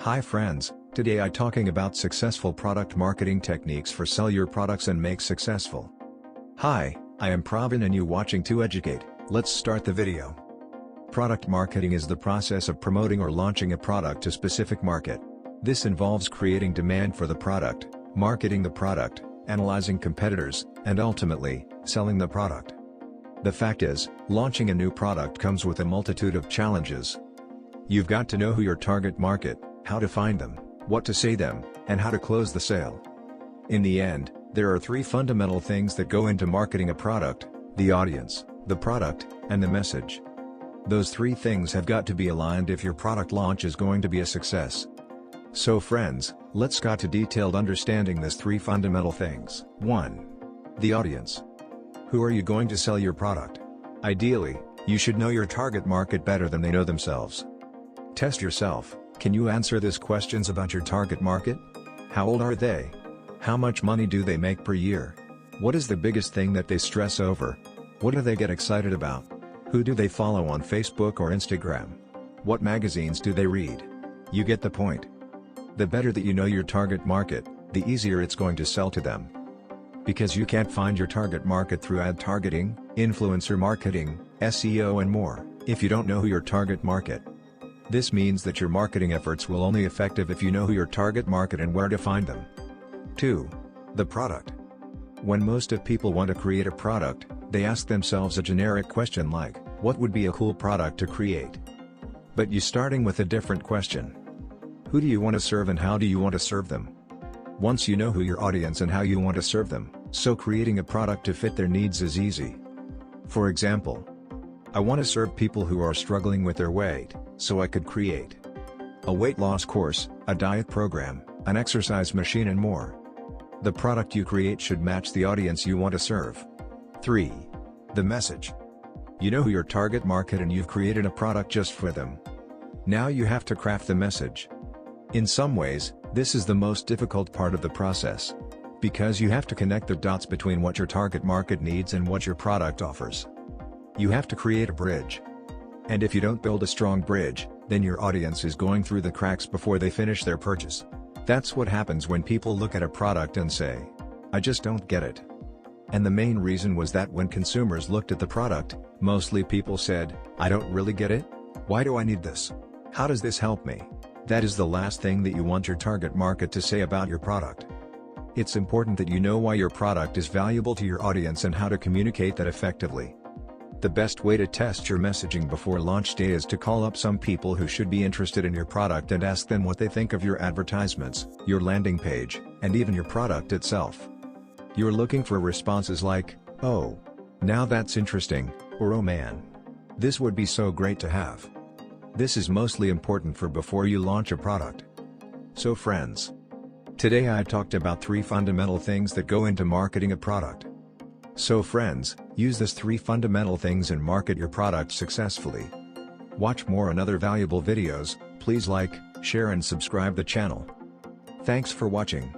Hi friends, today I talking about successful product marketing techniques for sell your products and make successful. Hi, I am Pravin and you watching Tooeducate. Let's start the video. Product marketing is the process of promoting or launching a product to specific market. This involves creating demand for the product, marketing the product, analyzing competitors, and ultimately, selling the product. The fact is, launching a new product comes with a multitude of challenges. You've got to know who your target market, how to find them, what to say them, and how to close the sale. In the end, there are three fundamental things that go into marketing a product: the audience, the product, and the message. Those three things have got to be aligned if your product launch is going to be a success. So friends, let's get to detailed understanding these three fundamental things. 1. The audience. Who are you going to sell your product? Ideally, you should know your target market better than they know themselves. Test yourself. Can you answer these questions about your target market? How old are they? How much money do they make per year? What is the biggest thing that they stress over? What do they get excited about? Who do they follow on Facebook or Instagram? What magazines do they read? You get the point. The better that you know your target market, the easier it's going to sell to them. Because you can't find your target market through ad targeting, influencer marketing, SEO and more, if you don't know who your target market. This means that your marketing efforts will only be effective if you know who your target market and where to find them. 2. The product. When most of people want to create a product, they ask themselves a generic question like, what would be a cool product to create? But you starting with a different question. Who do you want to serve and how do you want to serve them? Once you know who your audience and how you want to serve them, so creating a product to fit their needs is easy. For example, I want to serve people who are struggling with their weight, so I could create a weight loss course, a diet program, an exercise machine and more. The product you create should match the audience you want to serve. 3. The message. You know who your target market and you've created a product just for them. Now you have to craft the message. In some ways, this is the most difficult part of the process. Because you have to connect the dots between what your target market needs and what your product offers. You have to create a bridge. And if you don't build a strong bridge, then your audience is going through the cracks before they finish their purchase. That's what happens when people look at a product and say, I just don't get it. And the main reason was that when consumers looked at the product, mostly people said, I don't really get it. Why do I need this? How does this help me? That is the last thing that you want your target market to say about your product. It's important that you know why your product is valuable to your audience and how to communicate that effectively. The best way to test your messaging before launch day is to call up some people who should be interested in your product and ask them what they think of your advertisements, your landing page, and even your product itself. You're looking for responses like, oh, now that's interesting, or oh man, this would be so great to have. This is mostly important for before you launch a product. So friends, today I talked about three fundamental things that go into marketing a product. So friends, use these three fundamental things and market your product successfully. Watch more and other valuable videos. Please like, share and subscribe the channel. Thanks for watching.